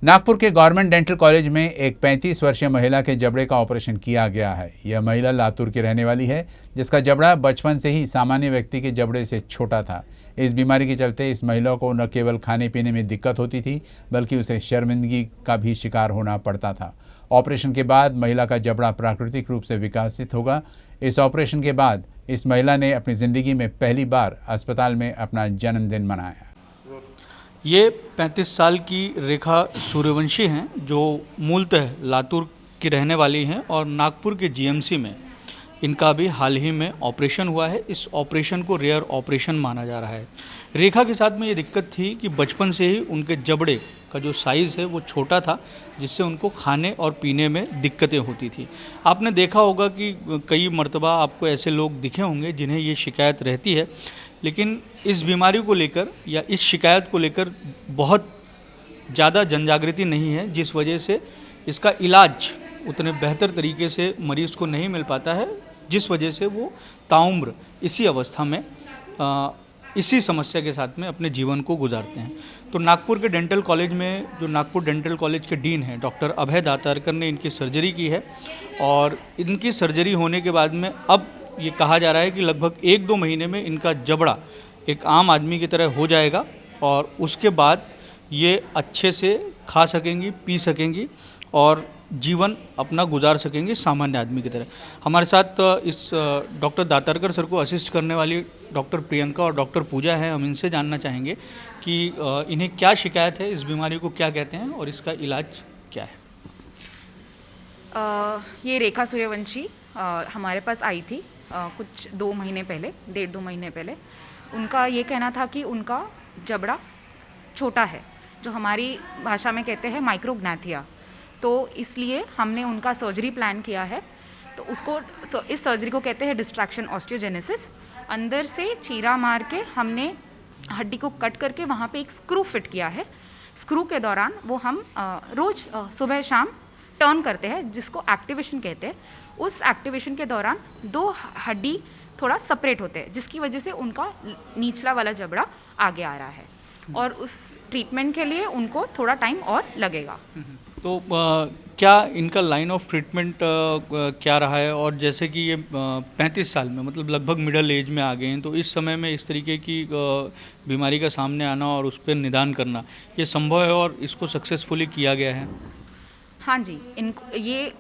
नागपुर के government dental college में एक 35 वर्षीय महिला के जबड़े का ऑपरेशन किया गया है। यह महिला लातूर की रहने वाली है, जिसका जबड़ा बचपन से ही सामान्य व्यक्ति के जबड़े से छोटा था। इस बीमारी के चलते इस महिला को न केवल खाने पीने में दिक्कत होती थी, बल्कि उसे शर्मिंदगी का भी शिकार होना पड़ता था। ऑपरेशन के बाद महिला का जबड़ा प्राकृतिक रूप से विकसित होगा। इस ऑपरेशन के बाद इस महिला ने अपनी ज़िंदगी में पहली बार अस्पताल में अपना जन्मदिन मनाया। ये 35 साल की रेखा सूर्यवंशी हैं, जो मूलतः लातूर की रहने वाली हैं और नागपुर के जीएमसी में इनका भी हाल ही में ऑपरेशन हुआ है। इस ऑपरेशन को रेयर ऑपरेशन माना जा रहा है। रेखा के साथ में ये दिक्कत थी कि बचपन से ही उनके जबड़े का जो साइज़ है वो छोटा था, जिससे उनको खाने और पीने में दिक्कतें होती थी। आपने देखा होगा कि कई मर्तबा आपको ऐसे लोग दिखे होंगे जिन्हें ये शिकायत रहती है, लेकिन इस बीमारी को लेकर या इस शिकायत को लेकर बहुत ज़्यादा जनजागृति नहीं है, जिस वजह से इसका इलाज उतने बेहतर तरीके से मरीज़ को नहीं मिल पाता है, जिस वजह से वो ताउम्र इसी अवस्था में इसी समस्या के साथ में अपने जीवन को गुजारते हैं। तो नागपुर के डेंटल कॉलेज में, जो नागपुर डेंटल कॉलेज के डीन हैं डॉक्टर अभय दातारकर ने इनकी सर्जरी की है, और इनकी सर्जरी होने के बाद में अब ये कहा जा रहा है कि लगभग 1-2 महीने में इनका जबड़ा एक आम आदमी की तरह हो जाएगा, और उसके बाद ये अच्छे से खा सकेंगी, पी सकेंगी और जीवन अपना गुजार सकेंगे सामान्य आदमी की तरह। हमारे साथ इस डॉक्टर दातारकर सर को असिस्ट करने वाली डॉक्टर प्रियंका और डॉक्टर पूजा हैं। हम इनसे जानना चाहेंगे कि इन्हें क्या शिकायत है, इस बीमारी को क्या कहते हैं और इसका इलाज क्या है। ये रेखा सूर्यवंशी हमारे पास आई थी कुछ 2 महीने पहले, 1.5-2 महीने पहले। उनका ये कहना था कि उनका जबड़ा छोटा है, जो हमारी भाषा में कहते हैं माइक्रोग्नैथिया। तो इसलिए हमने उनका सर्जरी प्लान किया है। तो इस सर्जरी को कहते हैं डिस्ट्रैक्शन ऑस्टियोजेनेसिस। अंदर से चीरा मार के हमने हड्डी को कट करके वहाँ पे एक स्क्रू फिट किया है। स्क्रू के दौरान वो हम रोज़ सुबह शाम टर्न करते हैं, जिसको एक्टिवेशन कहते हैं। उस एक्टिवेशन के दौरान 2 हड्डी थोड़ा सेपरेट होते हैं, जिसकी वजह से उनका निचला वाला जबड़ा आगे आ रहा है, और उस ट्रीटमेंट के लिए उनको थोड़ा टाइम और लगेगा। तो क्या इनका लाइन ऑफ ट्रीटमेंट क्या रहा है, और जैसे कि ये 35 साल में मतलब लगभग मिडिल एज में आ गए हैं, तो इस समय में इस तरीके की बीमारी का सामने आना और उस पर निदान करना ये संभव है और इसको सक्सेसफुली किया गया है? हाँ जी, इनको ये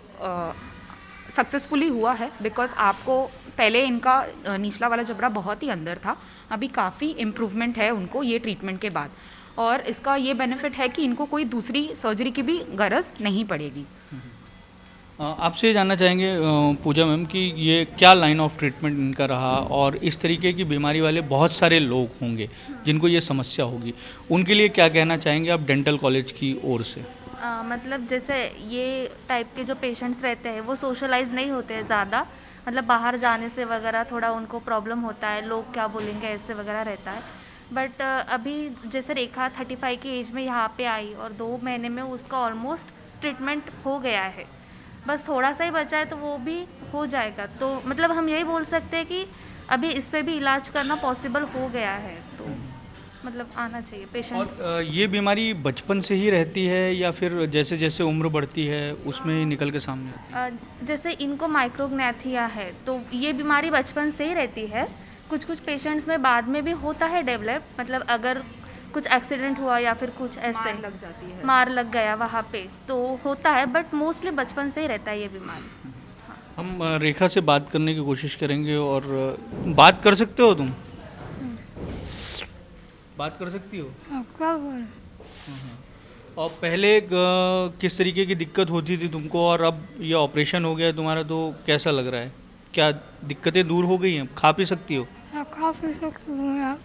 सक्सेसफुली हुआ है, बिकॉज आपको पहले इनका निचला वाला जबड़ा बहुत ही अंदर था। अभी काफ़ी इम्प्रूवमेंट है उनको ये ट्रीटमेंट के बाद, और इसका ये बेनिफिट है कि इनको कोई दूसरी सर्जरी की भी गरज नहीं पड़ेगी। आपसे जानना चाहेंगे पूजा मैम कि ये क्या लाइन ऑफ ट्रीटमेंट इनका रहा, और इस तरीके की बीमारी वाले बहुत सारे लोग होंगे जिनको ये समस्या होगी, उनके लिए क्या कहना चाहेंगे आप डेंटल कॉलेज की ओर से? मतलब जैसे ये टाइप के जो पेशेंट्स रहते हैं वो सोशलाइज नहीं होते हैं ज़्यादा, मतलब बाहर जाने से वगैरह थोड़ा उनको प्रॉब्लम होता है, लोग क्या बोलेंगे ऐसे वगैरह रहता है। बट अभी जैसे रेखा 35 की एज में यहाँ पे आई और 2 महीने में उसका ऑलमोस्ट ट्रीटमेंट हो गया है, बस थोड़ा सा ही बचा है तो वो भी हो जाएगा। तो मतलब हम यही बोल सकते हैं कि अभी इस पर भी इलाज करना पॉसिबल हो गया है, तो मतलब आना चाहिए पेशेंट। और ये बीमारी बचपन से ही रहती है या फिर जैसे जैसे उम्र बढ़ती है उसमें ही निकल के सामने आती है? जैसे इनको माइक्रोग्नैथिया है तो ये बीमारी बचपन से ही रहती है। कुछ पेशेंट्स में बाद में भी होता है डेवलप, मतलब अगर कुछ एक्सीडेंट हुआ या फिर कुछ ऐसे लग जाती है, मार लग गया वहाँ पे तो होता है, बट मोस्टली बचपन से ही रहता है ये बीमारी। हम रेखा से बात करने की कोशिश करेंगे। और बात कर सकते हो तुम? बात कर सकती हो? क्या बोल? और पहले किस तरीके की दिक्कत होती थी तुमको, और अब ये ऑपरेशन हो गया तुम्हारा, तो कैसा लग रहा है? क्या दिक्कतें दूर हो गई हैं? खा पी सकती हो? खा पी सकती हूँ आप।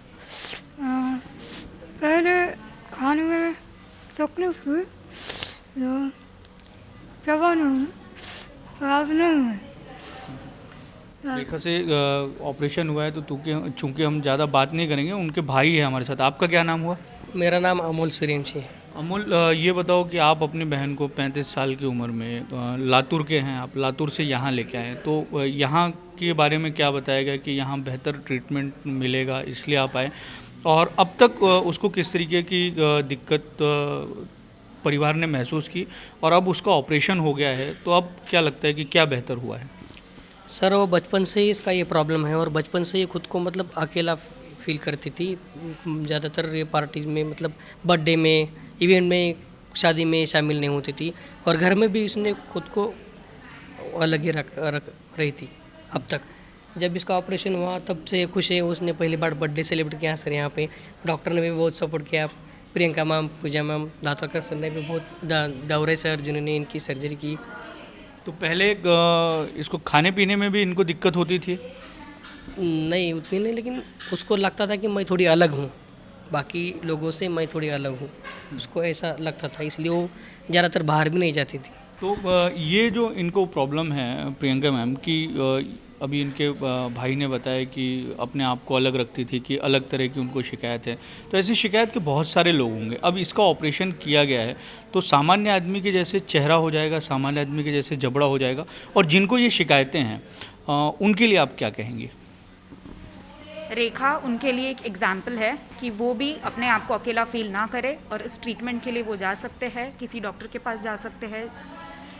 पहले खाने में तकलीफ हुई, तो चबाने में नहीं हुई। रेखा से ऑपरेशन हुआ है तो चूँकि हम ज़्यादा बात नहीं करेंगे, उनके भाई है हमारे साथ। आपका क्या नाम हुआ? मेरा नाम अमोल सूर्यवंशी है। अमोल, ये बताओ कि आप अपनी बहन को 35 साल की उम्र में लातूर के हैं, आप लातूर से यहाँ लेके आए, तो यहाँ के बारे में क्या बताया गया कि यहाँ बेहतर ट्रीटमेंट मिलेगा इसलिए आप आए, और अब तक उसको किस तरीके की दिक्कत परिवार ने महसूस की और अब उसका ऑपरेशन हो गया है, तो अब क्या लगता है कि क्या बेहतर हुआ है? सर वो बचपन से ही इसका ये प्रॉब्लम है और बचपन से ही खुद को मतलब अकेला फील करती थी। ज़्यादातर ये पार्टीज़ में मतलब बर्थडे में, इवेंट में, शादी में शामिल नहीं होती थी और घर में भी इसने खुद को अलग ही रख रही थी अब तक। जब इसका ऑपरेशन हुआ तब से खुश है। उसने पहली बार बर्थडे सेलिब्रेट किया सर यहाँ पे। डॉक्टर ने भी बहुत सपोर्ट किया, प्रियंका मैम, पूजा मैम, दातरकर सर ने भी बहुत, दौरे सर जिन्होंने इनकी सर्जरी की। तो पहले इसको खाने पीने में भी इनको दिक्कत होती थी? नहीं उतनी नहीं, लेकिन उसको लगता था कि मैं थोड़ी अलग हूँ, बाकी लोगों से मैं थोड़ी अलग हूँ, उसको ऐसा लगता था, इसलिए वो ज़्यादातर बाहर भी नहीं जाती थी। तो ये जो इनको प्रॉब्लम है प्रियंका मैम की, अभी इनके भाई ने बताया कि अपने आप को अलग रखती थी, कि अलग तरह की उनको शिकायत है। तो ऐसी शिकायत के बहुत सारे लोग होंगे। अब इसका ऑपरेशन किया गया है तो सामान्य आदमी के जैसे चेहरा हो जाएगा, सामान्य आदमी के जैसे जबड़ा हो जाएगा। और जिनको ये शिकायतें हैं उनके लिए आप क्या कहेंगे? रेखा उनके लिए एक एग्जाम्पल है कि वो भी अपने आप को अकेला फील ना करे और इस ट्रीटमेंट के लिए वो जा सकते हैं, किसी डॉक्टर के पास जा सकते हैं,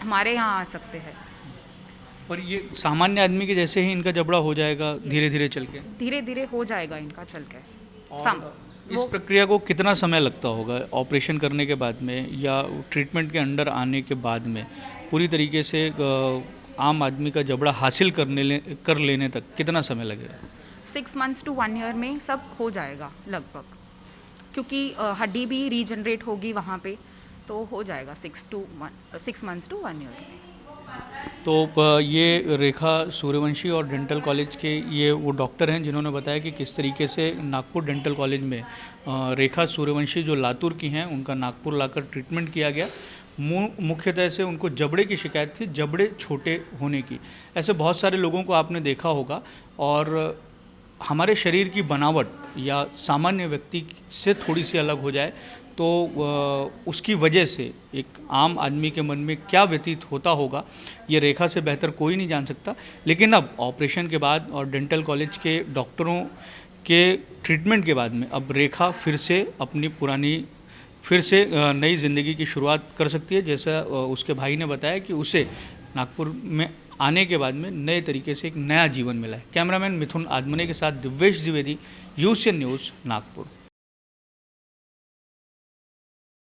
हमारे यहाँ आ सकते हैं। और ये सामान्य आदमी के जैसे ही इनका जबड़ा हो जाएगा धीरे धीरे चल के? धीरे धीरे हो जाएगा इनका चल के। इस प्रक्रिया को कितना समय लगता होगा ऑपरेशन करने के बाद में या ट्रीटमेंट के अंडर आने के बाद में? पूरी तरीके से आम आदमी का जबड़ा हासिल कर लेने तक कितना समय लगेगा? 6 months to 1 year में सब हो जाएगा लगभग, क्योंकि हड्डी भी रीजनरेट होगी वहाँ पे, तो हो जाएगा 6 months to 1 year में। तो ये रेखा सूर्यवंशी और डेंटल कॉलेज के ये वो डॉक्टर हैं जिन्होंने बताया कि किस तरीके से नागपुर डेंटल कॉलेज में रेखा सूर्यवंशी जो लातूर की हैं, उनका नागपुर लाकर ट्रीटमेंट किया गया। मुख्यतः से उनको जबड़े की शिकायत थी, जबड़े छोटे होने की। ऐसे बहुत सारे लोगों को आपने देखा होगा। और हमारे शरीर की बनावट या सामान्य व्यक्ति से थोड़ी सी अलग हो जाए तो उसकी वजह से एक आम आदमी के मन में क्या व्यतीत होता होगा, ये रेखा से बेहतर कोई नहीं जान सकता। लेकिन अब ऑपरेशन के बाद और डेंटल कॉलेज के डॉक्टरों के ट्रीटमेंट के बाद में अब रेखा फिर से नई ज़िंदगी की शुरुआत कर सकती है। जैसा उसके भाई ने बताया कि उसे नागपुर में आने के बाद में नए तरीके से एक नया जीवन मिला है। कैमरामैन मिथुन आदमने के साथ दिव्येश द्विवेदी, यूसीएन न्यूज़, नागपुर।